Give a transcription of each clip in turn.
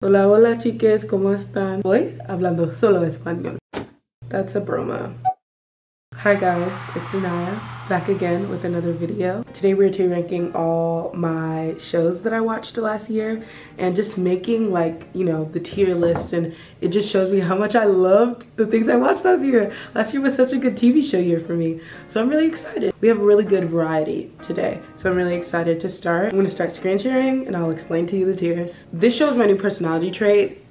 Hola, hola chiques, ¿cómo están? Hoy hablando solo español. That's a broma. Hi guys, it's Nnennaya, back again with another video. Today we're tier ranking all my shows that I watched last year and just making like, you know, the tier list, and it just shows me how much I loved the things I watched last year. Last year was such a good TV show year for me, so I'm really excited. We have a really good variety today, so I'm really excited to start. I'm gonna start screen sharing and I'll explain to you the tiers. This show's my new personality trait,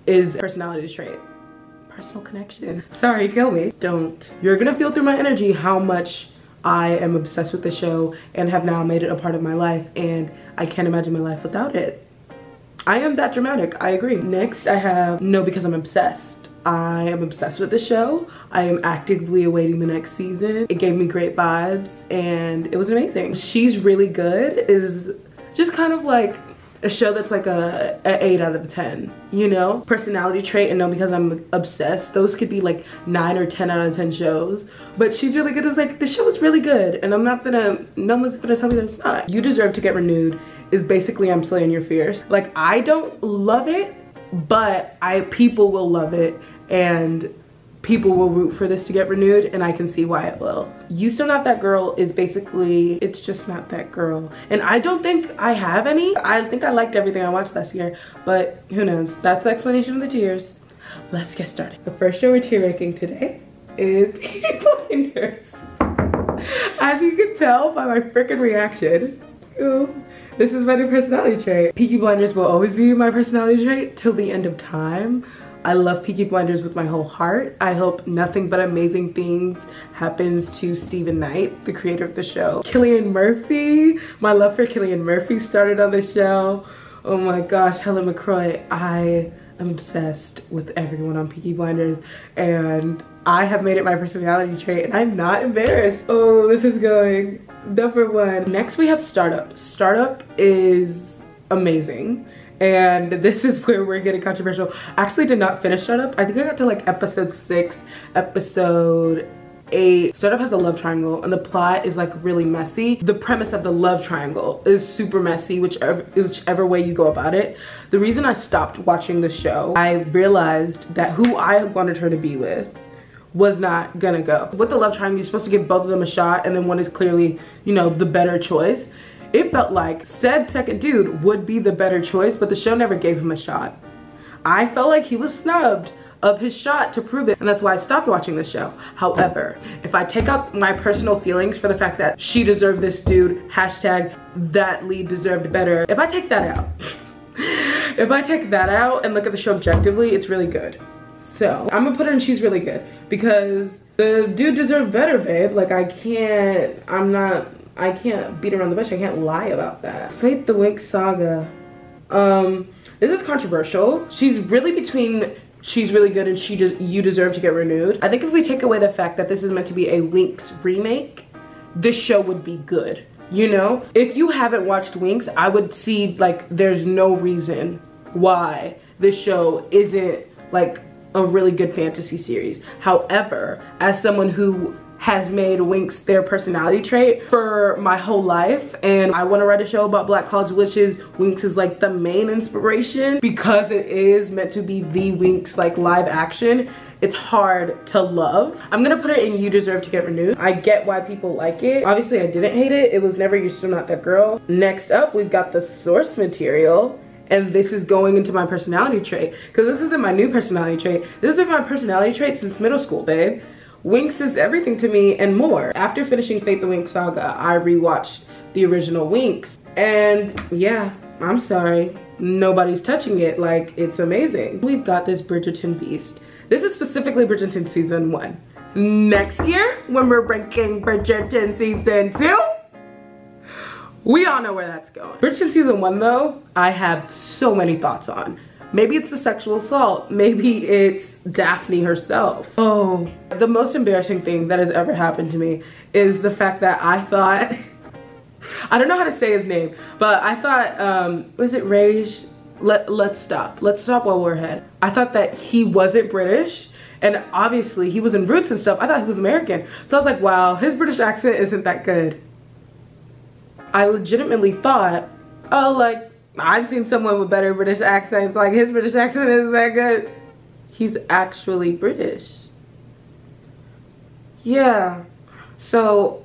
personal connection. Sorry, kill me. Don't. You're gonna feel through my energy how much I am obsessed with the show and have now made it a part of my life, and I can't imagine my life without it. I am that dramatic, I agree. Next I have no, because I'm obsessed. I am obsessed with the show. I am actively awaiting the next season. It gave me great vibes and it was amazing. She's Really Good is just kind of like a show that's like a 8 out of 10, you know? Personality trait and no, because I'm obsessed, those could be like 9 or 10 out of 10 shows. But She's Really Good is like, the show is really good, and no one's gonna tell me that it's not. You Deserve to Get Renewed is basically I'm Slaying Your Fears. Like, I don't love it, but people will love it, and people will root for this to get renewed, and I can see why it will. You Still Not That Girl is basically, it's just not that girl. And I don't think I have any. I think I liked everything I watched last year, but who knows? That's the explanation of the tiers. Let's get started. The first show we're tier ranking today is Peaky Blinders. As you can tell by my freaking reaction, this is my new personality trait. Peaky Blinders will always be my personality trait till the end of time. I love Peaky Blinders with my whole heart. I hope nothing but amazing things happens to Stephen Knight, the creator of the show. Cillian Murphy, my love for Cillian Murphy started on the show. Oh my gosh, Helen McCroy. I am obsessed with everyone on Peaky Blinders, and I have made it my personality trait, and I'm not embarrassed. Oh, this is going number 1. Next we have Startup. Startup is amazing. And this is where we're getting controversial. I actually did not finish Startup. I think I got to like episode 6, episode 8. Startup has a love triangle and the plot is like really messy. The premise of the love triangle is super messy, whichever way you go about it. The reason I stopped watching the show, I realized that who I wanted her to be with was not gonna go. With the love triangle, you're supposed to give both of them a shot, and then one is clearly, you know, the better choice. It felt like said second dude would be the better choice, but the show never gave him a shot. I felt like he was snubbed of his shot to prove it, and that's why I stopped watching the show. However, if I take out my personal feelings for the fact that she deserved this dude, hashtag that lead deserved better, if I take that out, and look at the show objectively, it's really good. So I'm gonna put her in She's Really Good because the dude deserved better, babe. Like, I can't beat around the bush. I can't lie about that. Fate the Winx saga. This is controversial. She's really between She's Really Good and You Deserve to Get Renewed. I think if we take away the fact that this is meant to be a Winx remake, this show would be good. You know? If you haven't watched Winx, I would see like there's no reason why this show isn't like a really good fantasy series. However, as someone who has made Winx their personality trait for my whole life, and I want to write a show about Black college witches, Winx is like the main inspiration because it is meant to be the Winx like live action. It's hard to love. I'm gonna put it in You Deserve to Get Renewed. I get why people like it. Obviously I didn't hate it. It was never You're Still Not That Girl. Next up we've got the source material, and this is going into my personality trait because this isn't my new personality trait. This has been my personality trait since middle school, babe. Winx is everything to me and more. After finishing Fate the Winx saga, I rewatched the original Winx, and yeah, I'm sorry, nobody's touching it. Like, it's amazing. We've got this Bridgerton beast. This is specifically Bridgerton season 1. Next year, when we're ranking Bridgerton season 2, we all know where that's going. Bridgerton season 1 though, I have so many thoughts on. Maybe it's the sexual assault. Maybe it's Daphne herself. Oh, the most embarrassing thing that has ever happened to me is the fact that I thought, I don't know how to say his name, but I thought, was it Rage? Let's stop while we're ahead. I thought that he wasn't British, and obviously he was in Roots and stuff. I thought he was American. So I was like, wow, his British accent isn't that good. I legitimately thought, oh, like, I've seen someone with better British accents. Like, his British accent isn't that good. He's actually British. Yeah. So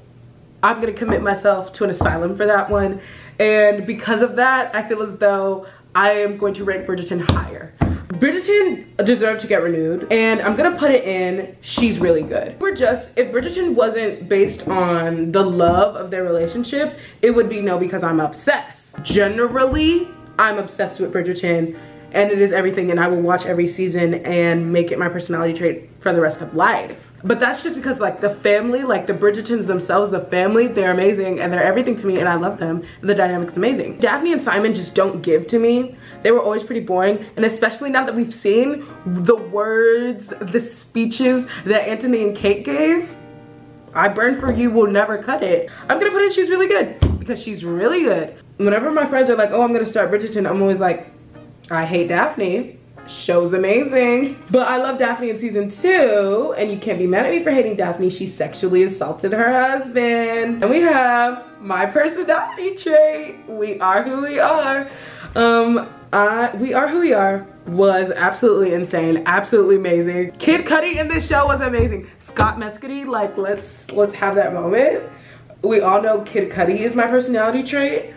I'm gonna commit myself to an asylum for that one. And because of that, I feel as though I am going to rank Bridgerton higher. Bridgerton deserved to get renewed, and I'm gonna put it in She's Really Good. If Bridgerton wasn't based on the love of their relationship, it would be no because I'm obsessed. Generally, I'm obsessed with Bridgerton, and it is everything, and I will watch every season and make it my personality trait for the rest of life. But that's just because, like, the family, like the Bridgertons themselves, the family, they're amazing and they're everything to me, and I love them, and the dynamic's amazing. Daphne and Simon just don't give to me. They were always pretty boring, and especially now that we've seen the words, the speeches that Anthony and Kate gave, I burn for you will never cut it. I'm gonna put in She's Really Good because she's really good. Whenever my friends are like, oh, I'm gonna start Bridgerton, I'm always like, I hate Daphne. Show's amazing. But I love Daphne in season 2, and you can't be mad at me for hating Daphne. She sexually assaulted her husband. And we have my personality trait. We are who we are. We Are Who We Are was absolutely insane, absolutely amazing. Kid Cudi in this show was amazing. Scott Mescudi, like, let's have that moment. We all know Kid Cudi is my personality trait.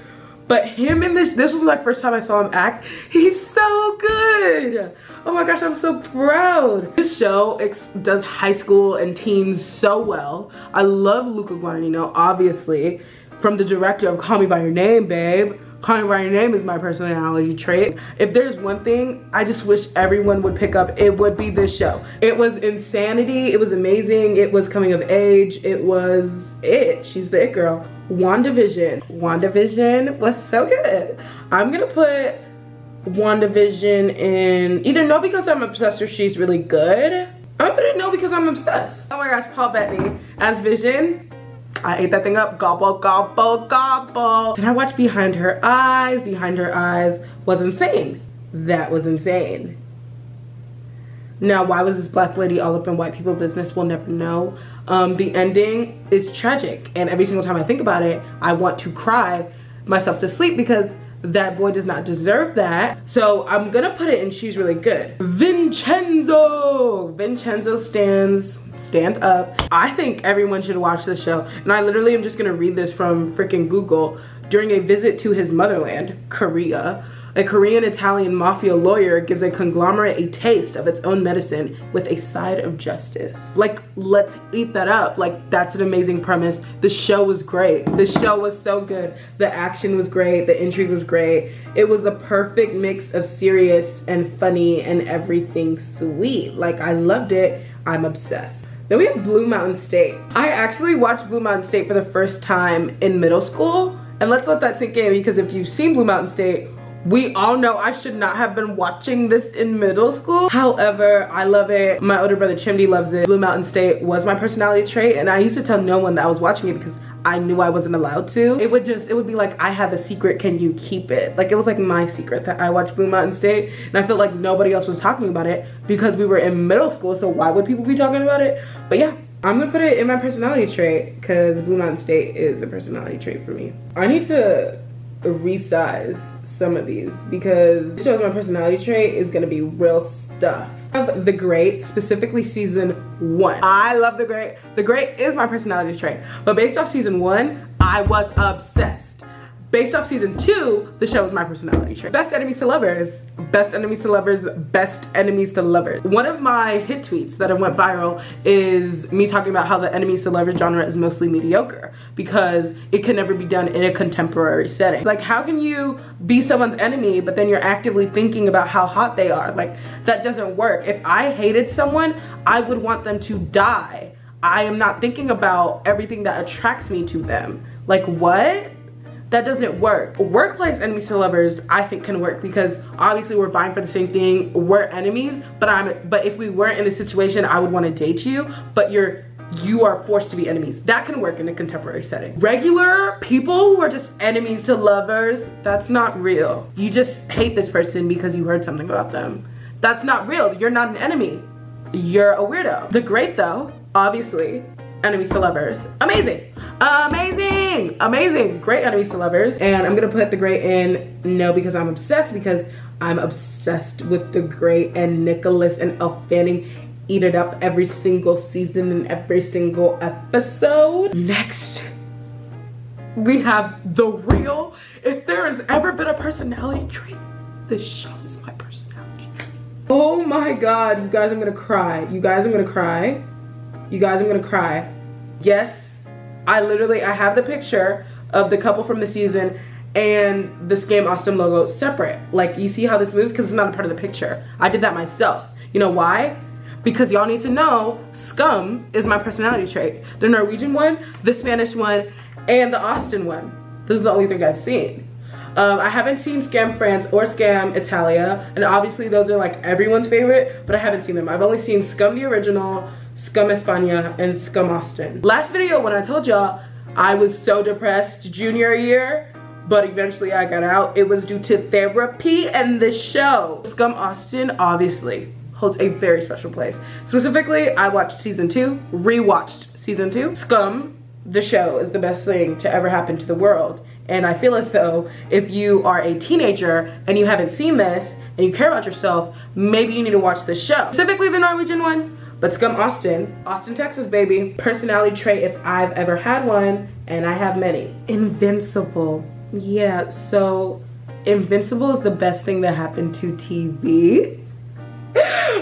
But him in this was my first time I saw him act. He's so good. Oh my gosh, I'm so proud. This show does high school and teens so well. I love Luca Guadagnino, obviously, from the director of Call Me By Your Name, babe. Call Me By Your Name is my personality trait. If there's one thing I just wish everyone would pick up, it would be this show. It was insanity, it was amazing, it was coming of age, it was it. She's the it girl. WandaVision was so good. I'm gonna put WandaVision in either no because I'm obsessed or She's Really Good. I'm gonna no because I'm obsessed. Oh my gosh, Paul Bettany as Vision. I ate that thing up, gobble, gobble, gobble. Then I watched Behind Her Eyes. Behind Her Eyes was insane. That was insane. Now, why was this black lady all up in white people business? We'll never know. The ending is tragic, and every single time I think about it, I want to cry myself to sleep because that boy does not deserve that. So I'm gonna put it in She's Really Good. Vincenzo stand up. I think everyone should watch this show, and I literally am just gonna read this from freaking Google. During a visit to his motherland, Korea, a Korean-Italian mafia lawyer gives a conglomerate a taste of its own medicine with a side of justice. Like, let's eat that up. Like, that's an amazing premise. The show was great. The show was so good. The action was great. The intrigue was great. It was the perfect mix of serious and funny and everything sweet. Like, I loved it. I'm obsessed. Then we have Blue Mountain State. I actually watched Blue Mountain State for the first time in middle school. And let's let that sink in, because if you've seen Blue Mountain State, we all know I should not have been watching this in middle school. However, I love it. My older brother Chimdy loves it. Blue Mountain State was my personality trait, and I used to tell no one that I was watching it because I knew I wasn't allowed to. It would be like, I have a secret, can you keep it? Like, it was like my secret that I watched Blue Mountain State, and I felt like nobody else was talking about it because we were in middle school, so why would people be talking about it? But yeah, I'm gonna put it in my personality trait because Blue Mountain State is a personality trait for me. I need to resize some of these because this shows my personality trait is gonna be real stuff. The Great, specifically season 1. I love The Great. The Great is my personality trait, but based off season 1, I was obsessed. Based off season 2, the show is my personality trait. Best enemies to lovers. Best enemies to lovers. Best enemies to lovers. One of my hit tweets that went viral is me talking about how the enemies to lovers genre is mostly mediocre because it can never be done in a contemporary setting. Like, how can you be someone's enemy but then you're actively thinking about how hot they are? Like, that doesn't work. If I hated someone, I would want them to die. I am not thinking about everything that attracts me to them. Like, what? That doesn't work. Workplace enemies to lovers, I think, can work because obviously we're vying for the same thing. We're enemies, but if we weren't in this situation, I would want to date you, but you are forced to be enemies. That can work in a contemporary setting. Regular people who are just enemies to lovers, that's not real. You just hate this person because you heard something about them. That's not real. You're not an enemy. You're a weirdo. The Great, though, obviously, enemies to lovers. Amazing, amazing, amazing. Great enemies to lovers. And I'm gonna put the great in no because I'm obsessed with the great and Nicholas and Elle Fanning eat it up every single season and every single episode. Next, we have the real, if there has ever been a personality trait, this show is my personality trait. Oh my God, you guys, I'm gonna cry. You guys, I'm gonna cry. You guys, I'm gonna cry. Yes, I have the picture of the couple from the season and the Scam Austin logo separate. Like, you see how this moves? Because it's not a part of the picture. I did that myself. You know why? Because y'all need to know Scum is my personality trait. The Norwegian one, the Spanish one, and the Austin one. This is the only thing I've seen. I haven't seen Scam France or Scam Italia, and obviously those are like everyone's favorite, but I haven't seen them. I've only seen Scum the original, Scum España, and Scum Austin. Last video when I told y'all I was so depressed junior year, but eventually I got out, it was due to therapy and this show. Scum Austin obviously holds a very special place. Specifically, I watched season 2, rewatched season 2. Scum, the show, is the best thing to ever happen to the world. And I feel as though if you are a teenager and you haven't seen this and you care about yourself, maybe you need to watch this show. Specifically the Norwegian one, but Scum Austin. Austin, Texas, baby. Personality trait if I've ever had one, and I have many. Invincible. Yeah, so Invincible is the best thing that happened to TV.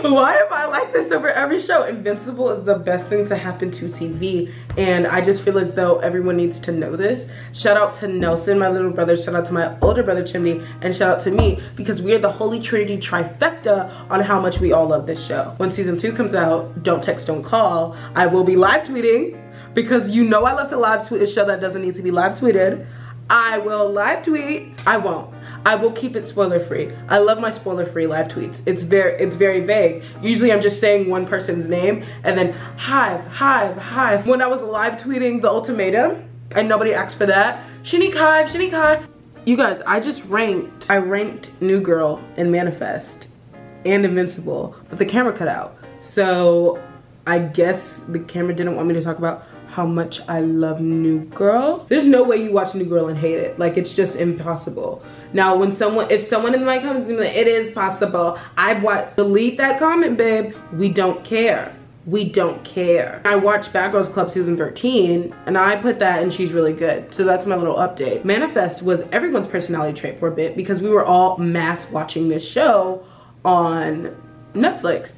Why am I like this over every show? Invincible is the best thing to happen to TV, and I just feel as though everyone needs to know this. Shout out to Nelson, my little brother, shout out to my older brother Chimney, and shout out to me, because we are the Holy Trinity trifecta on how much we all love this show. When season 2 comes out, don't text, don't call, I will be live tweeting, because you know I love to live tweet a show that doesn't need to be live tweeted. I will live tweet. I won't. I will keep it spoiler free. I love my spoiler free live tweets. It's very vague. Usually I'm just saying one person's name and then hive, hive, hive. When I was live tweeting the ultimatum and nobody asked for that, Shanique hive, Shanique hive. You guys, I ranked New Girl and Manifest and Invincible, but the camera cut out. So I guess the camera didn't want me to talk about how much I love New Girl. There's no way you watch New Girl and hate it. Like, it's just impossible. Now, if someone in my comments is like, it is possible, delete that comment, babe. We don't care. We don't care. I watched Bad Girls Club season 13 and I put that and she's really good. So that's my little update. Manifest was everyone's personality trait for a bit because we were all mass watching this show on Netflix.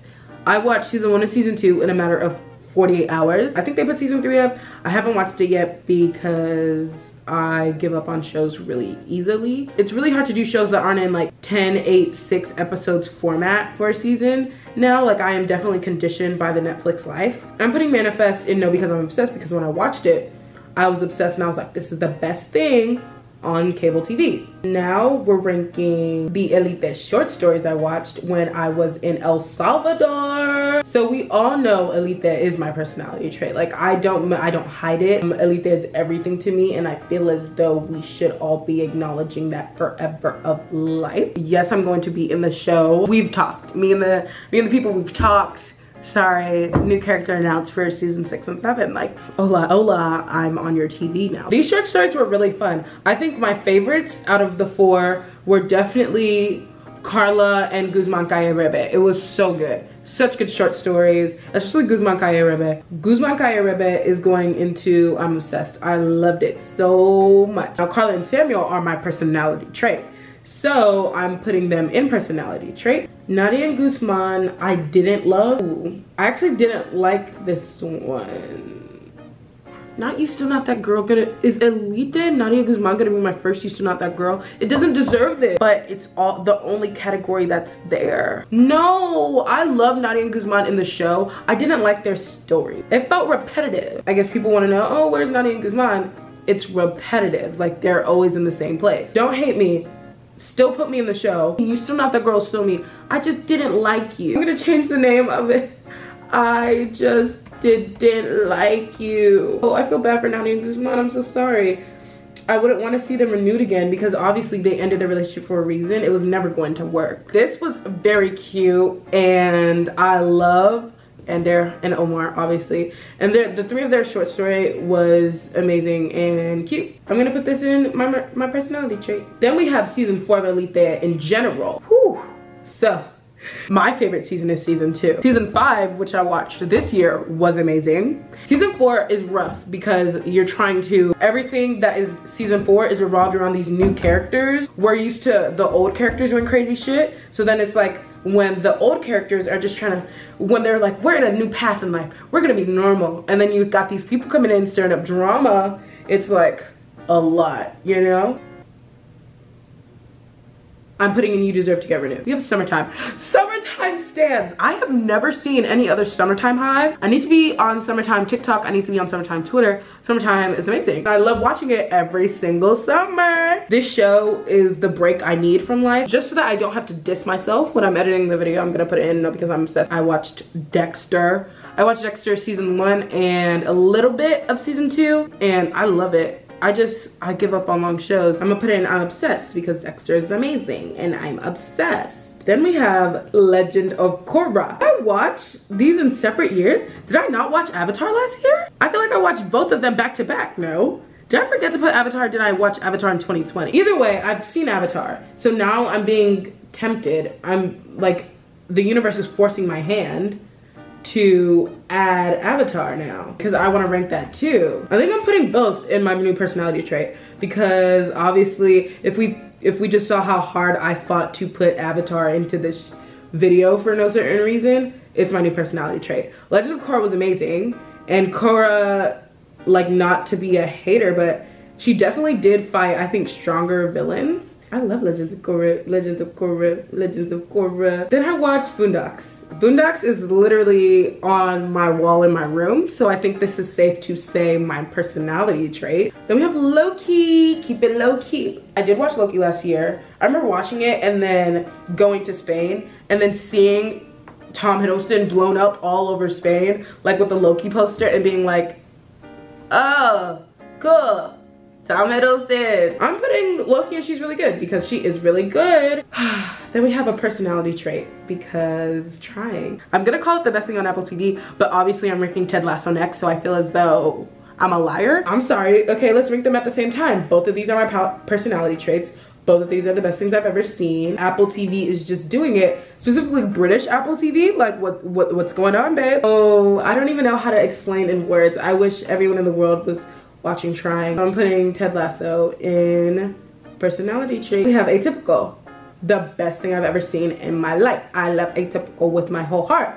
I watched season 1 and season 2 in a matter of 48 hours. I think they put season 3 up. I haven't watched it yet because I give up on shows really easily. It's really hard to do shows that aren't in like 10, 8, 6 episodes format for a season now. Like, I am definitely conditioned by the Netflix life. I'm putting Manifest in no because I'm obsessed, because when I watched it, I was obsessed and I was like, this is the best thing on cable TV. Now we're ranking the Elite short stories I watched when I was in El Salvador. So we all know Elite is my personality trait. Like, I don't hide it. Elite is everything to me, and I feel as though we should all be acknowledging that forever of life. Yes, I'm going to be in the show. We've talked. Me and the people, we've talked. Sorry, new character announced for season 6 and 7. Like, hola, hola, I'm on your TV now. These short stories were really fun. I think my favorites out of the 4 were definitely Carla and Guzman Calle Rebe. It was so good. Such good short stories, especially Guzman Calle Rebe. Guzman Calle Rebe is going into, I'm obsessed. I loved it so much. Now, Carla and Samuel are my personality trait. So I'm putting them in personality trait. Nnennaya and Guzman, I didn't love. I actually didn't like this one. Not You Still Not That Girl is Elite Nnennaya Guzman gonna be my first You Still Not That Girl? It doesn't deserve this, but it's all the only category that's there. No, I love Nnennaya and Guzman in the show. I didn't like their story. It felt repetitive. I guess people wanna know, oh, where's Nnennaya and Guzman? It's repetitive, like they're always in the same place. Don't hate me. Still put me in the show. You Still Not That Girl, still me. I just didn't like you. I'm gonna change the name of it. I just didn't like you. Oh, I feel bad for Nnennaya and Guzman. I'm so sorry. I wouldn't want to see them renewed again because obviously they ended their relationship for a reason. It was never going to work. This was very cute and I love and Omar, obviously. And the three of their short story was amazing and cute. I'm gonna put this in my personality trait. Then we have season 4 of Elite in general. Whew. So, my favorite season is season 2. Season 5, which I watched this year, was amazing. Season 4 is rough because you're trying to, everything that is season 4 is revolved around these new characters. We're used to the old characters doing crazy shit. So then it's like, when the old characters are just trying to, when they're like, we're in a new path in life, we're gonna be normal. And then you've got these people coming in stirring up drama. It's like a lot, you know? I'm putting in You Deserve to Get Renewed. We have summertime. Summertime stands. I have never seen any other summertime hive. I need to be on summertime TikTok. I need to be on summertime Twitter. Summertime is amazing. I love watching it every single summer. This show is the break I need from life. Just so that I don't have to diss myself when I'm editing the video. I'm gonna put it in because I'm obsessed. I watched Dexter. I watched Dexter season 1 and a little bit of season 2, and I love it. I give up on long shows. I'm gonna put in I'm obsessed because Dexter is amazing and I'm obsessed. Then we have Legend of Korra. I watched these in separate years. Did I not watch Avatar last year? I feel like I watched both of them back to back, no? Did I forget to put Avatar? Did I watch Avatar in 2020? Either way, I've seen Avatar. So now I'm being tempted. I'm like, the universe is forcing my hand to add Avatar now because I want to rank that too. I think I'm putting both in my new personality trait because obviously if we just saw how hard I fought to put Avatar into this video for no certain reason, it's my new personality trait. Legend of Korra was amazing, and Korra, like, not to be a hater, but she definitely did fight, I think, stronger villains. I love Legends of Korra, Legends of Korra, Legends of Korra. Then I watched Boondocks. Boondocks is literally on my wall in my room, so I think this is safe to say my personality trait. Then we have Loki, keep it low key. I did watch Loki last year. I remember watching it and then going to Spain and then seeing Tom Hiddleston blown up all over Spain, like with the Loki poster, and being like, oh, cool. Tom Hiddleston. I'm putting Loki and she's really good because she is really good. Then we have a personality trait because trying. I'm gonna call it the best thing on Apple TV, but obviously I'm ranking Ted Lasso next, so I feel as though I'm a liar. I'm sorry. Okay, let's rank them at the same time. Both of these are my personality traits. Both of these are the best things I've ever seen. Apple TV is just doing it. Specifically British Apple TV. Like, what's going on, babe? Oh, I don't even know how to explain in words. I wish everyone in the world was watching Trying. I'm putting Ted Lasso in personality trait. We have Atypical. The best thing I've ever seen in my life. I love Atypical with my whole heart.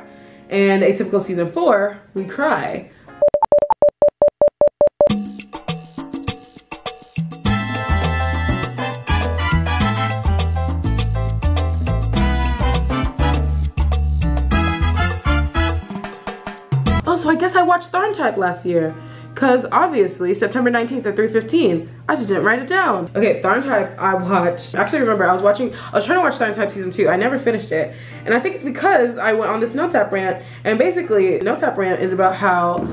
And Atypical season 4, we cry. Oh, so I guess I watched Tharn Type last year. Because obviously, September 19th at 3:15, I just didn't write it down. Okay, Tharn Type I watched. Actually, remember, I was trying to watch Tharn Type season 2. I never finished it. And I think it's because I went on this No Tap rant. And basically, No Tap rant is about how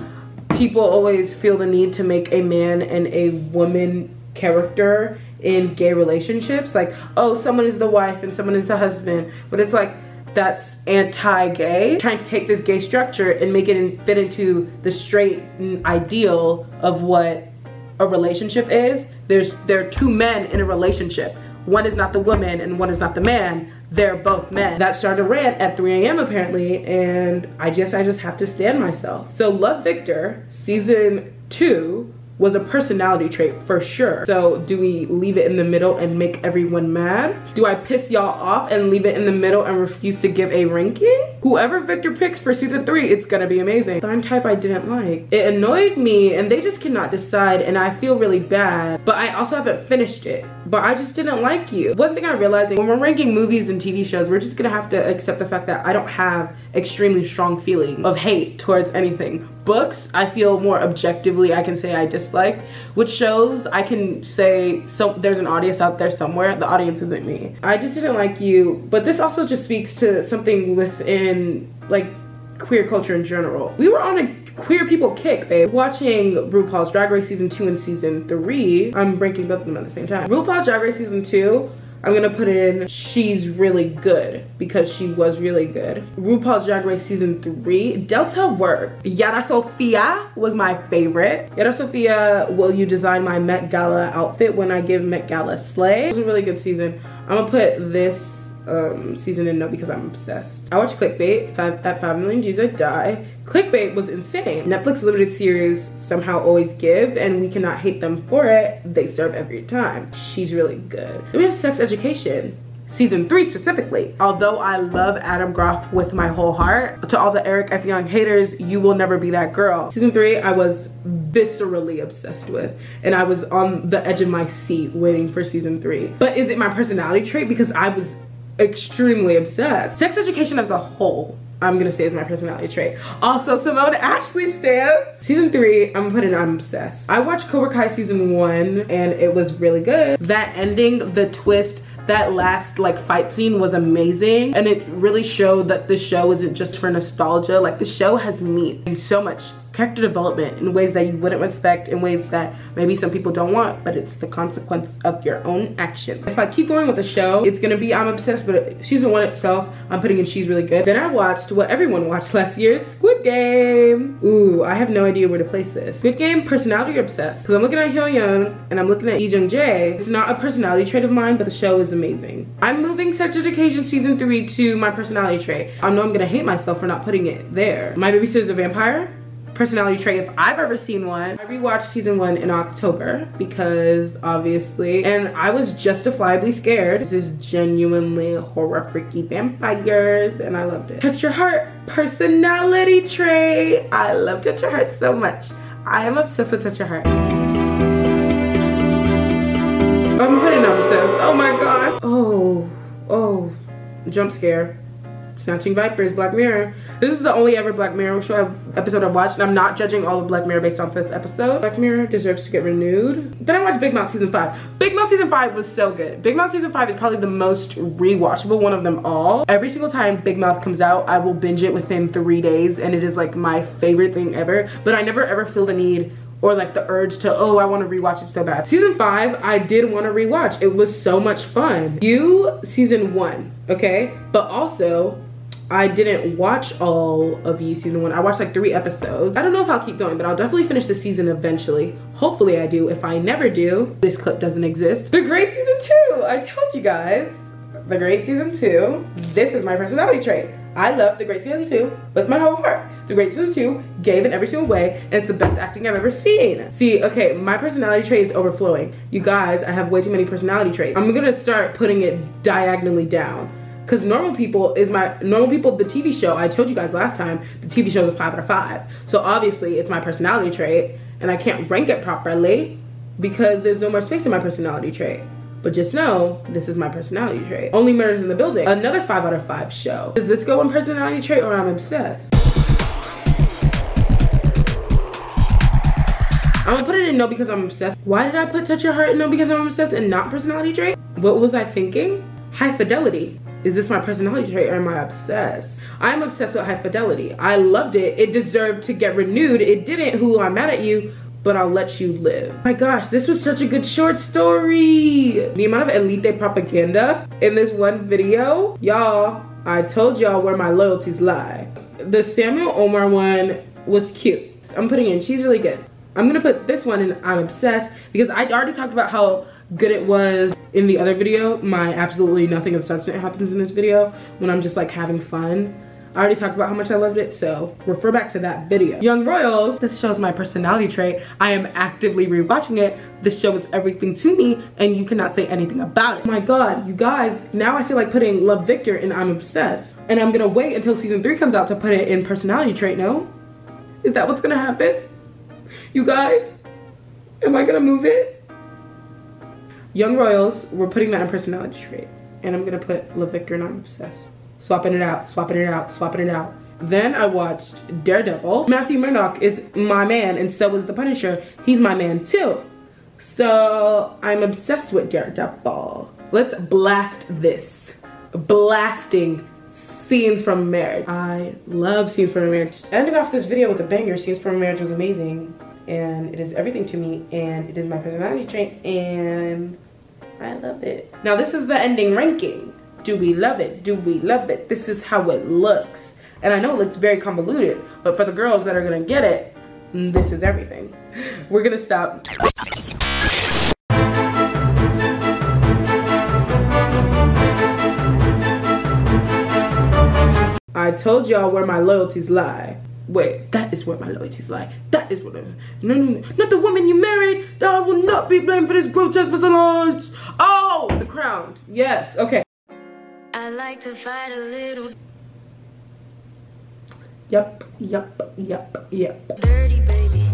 people always feel the need to make a man and a woman character in gay relationships. Like, oh, someone is the wife and someone is the husband. But it's like, that's anti-gay, trying to take this gay structure and make it fit into the straight ideal of what a relationship is. There are two men in a relationship. One is not the woman and one is not the man. They're both men. That started a rant at 3 a.m. apparently, and I just have to stand myself. So Love Victor season 2 was a personality trait for sure. So do we leave it in the middle and make everyone mad? Do I piss y'all off and leave it in the middle and refuse to give a ranking? Whoever Victor picks for season 3, it's gonna be amazing. Tharn Type I didn't like. It annoyed me and they just cannot decide and I feel really bad, but I also haven't finished it. But I just didn't like you. One thing I'm realizing, when we're ranking movies and TV shows, we're just gonna have to accept the fact that I don't have extremely strong feeling of hate towards anything. Books, I feel more objectively I can say I dislike. With shows, I can say, so there's an audience out there somewhere. The audience isn't me. I just didn't like you, but this also just speaks to something within, like, queer culture in general. We were on a queer people kick, babe. Watching RuPaul's Drag Race season 2 and season 3, I'm ranking both of them at the same time. RuPaul's Drag Race season 2 I'm gonna put in she's really good because she was really good. RuPaul's Drag Race season 3, Delta work. Yara Sofia was my favorite. Yara Sofia, will you design my Met Gala outfit when I give Met Gala slay? It was a really good season. I'm gonna put this season in no because I'm obsessed. I watched Clickbait, at 5 million G's I die. Clickbait was insane. Netflix limited series somehow always give, and we cannot hate them for it. They serve every time. She's really good. Then we have Sex Education. Season 3 specifically. Although I love Adam Groff with my whole heart, to all the Eric F. Young haters, you will never be that girl. Season 3 I was viscerally obsessed with, and I was on the edge of my seat waiting for season 3. But is it my personality trait? Because I was extremely obsessed. Sex Education as a whole, I'm gonna say is my personality trait. Also, Simone Ashley stands. Season 3, I'm gonna put in I'm obsessed. I watched Cobra Kai season 1 and it was really good. That ending, the twist, that last like fight scene was amazing, and it really showed that the show isn't just for nostalgia. Like, the show has meat and so much character development in ways that you wouldn't expect, in ways that maybe some people don't want, but it's the consequence of your own action. If I keep going with the show, it's gonna be I'm obsessed, but season 1 itself, I'm putting in she's really good. Then I watched what everyone watched last year, Squid Game. Ooh, I have no idea where to place this. Squid Game, personality or obsessed? Because I'm looking at Hyo-young and I'm looking at Lee Jung-jae. It's not a personality trait of mine, but the show is amazing. I'm moving Sex Education season 3 to my personality trait. I know I'm gonna hate myself for not putting it there. My Babysitter's a Vampire? Personality trait if I've ever seen one. I rewatched season 1 in October because obviously, and I was justifiably scared. This is genuinely horrific-y vampires and I loved it. Touch Your Heart, personality trait. I love Touch Your Heart so much. I am obsessed with Touch Your Heart. I'm putting I'm obsessed. Oh my god. Oh, jump scare. Snatching Vipers, Black Mirror. This is the only ever Black Mirror show episode I've watched, and I'm not judging all of Black Mirror based on this episode. Black Mirror deserves to get renewed. Then I watched Big Mouth season 5. Big Mouth season 5 was so good. Big Mouth season 5 is probably the most rewatchable one of them all. Every single time Big Mouth comes out, I will binge it within 3 days, and it is like my favorite thing ever. But I never ever feel the need or like the urge to, oh, I want to rewatch it so bad. Season 5, I did want to rewatch. It was so much fun. You, season 1, okay? But also, I didn't watch all of You season 1. I watched like 3 episodes. I don't know if I'll keep going, but I'll definitely finish the season eventually. Hopefully I do. If I never do, this clip doesn't exist. The Great season 2, I told you guys. The Great season 2, this is my personality trait. I love The Great season 2 with my whole heart. The Great season 2 gave in every single way, and it's the best acting I've ever seen. See, okay, my personality trait is overflowing. You guys, I have way too many personality traits. I'm gonna start putting it diagonally down. Because Normal People, the TV show, I told you guys last time, the TV show is a 5 out of 5. So obviously it's my personality trait, and I can't rank it properly because there's no more space in my personality trait. But just know, this is my personality trait. Only Murders in the Building, another 5 out of 5 show. Does this go in personality trait or I'm obsessed? I'm gonna put it in no because I'm obsessed. Why did I put Touch Your Heart in no because I'm obsessed and not personality trait? What was I thinking? High Fidelity. Is this my personality trait or am I obsessed? I'm obsessed with High Fidelity. I loved it. It deserved to get renewed. It didn't. Hulu, I'm mad at you, but I'll let you live. My gosh, this was such a good short story. The amount of elite propaganda in this one video. Y'all, I told y'all where my loyalties lie. The Samuel Omar one was cute. I'm putting in, she's really good. I'm gonna put this one in I'm obsessed because I already talked about how good it was in the other video. My absolutely nothing of substance happens in this video when I'm just like having fun. I already talked about how much I loved it, so refer back to that video. Young Royals, this shows my personality trait. I am actively rewatching it. This show is everything to me and you cannot say anything about it. Oh my god, you guys, now I feel like putting Love Victor in I'm obsessed. And I'm gonna wait until season 3 comes out to put it in personality trait, no? Is that what's gonna happen? You guys, am I gonna move it? Young Royals, we're putting that in personality trait. And I'm gonna put Love Victor and I'm obsessed. Swapping it out, swapping it out, swapping it out. Then I watched Daredevil. Matthew Murdock is my man and so is the Punisher. He's my man too. So I'm obsessed with Daredevil. Let's blast this. Blasting Scenes from Marriage. I love Scenes from Marriage. Ending off this video with a banger, Scenes from Marriage was amazing. And it is everything to me and it is my personality trait and I love it. Now this is the ending ranking. Do we love it? Do we love it? This is how it looks. And I know it looks very convoluted, but for the girls that are gonna get it, this is everything. We're gonna stop. I told y'all where my loyalties lie. Wait, that is where my loyalties lie. That is what no, not the woman you married. I will not be blamed for this grotesque misalliance. Oh, the crown. Yes, okay. I like to fight a little. Yup. Dirty baby.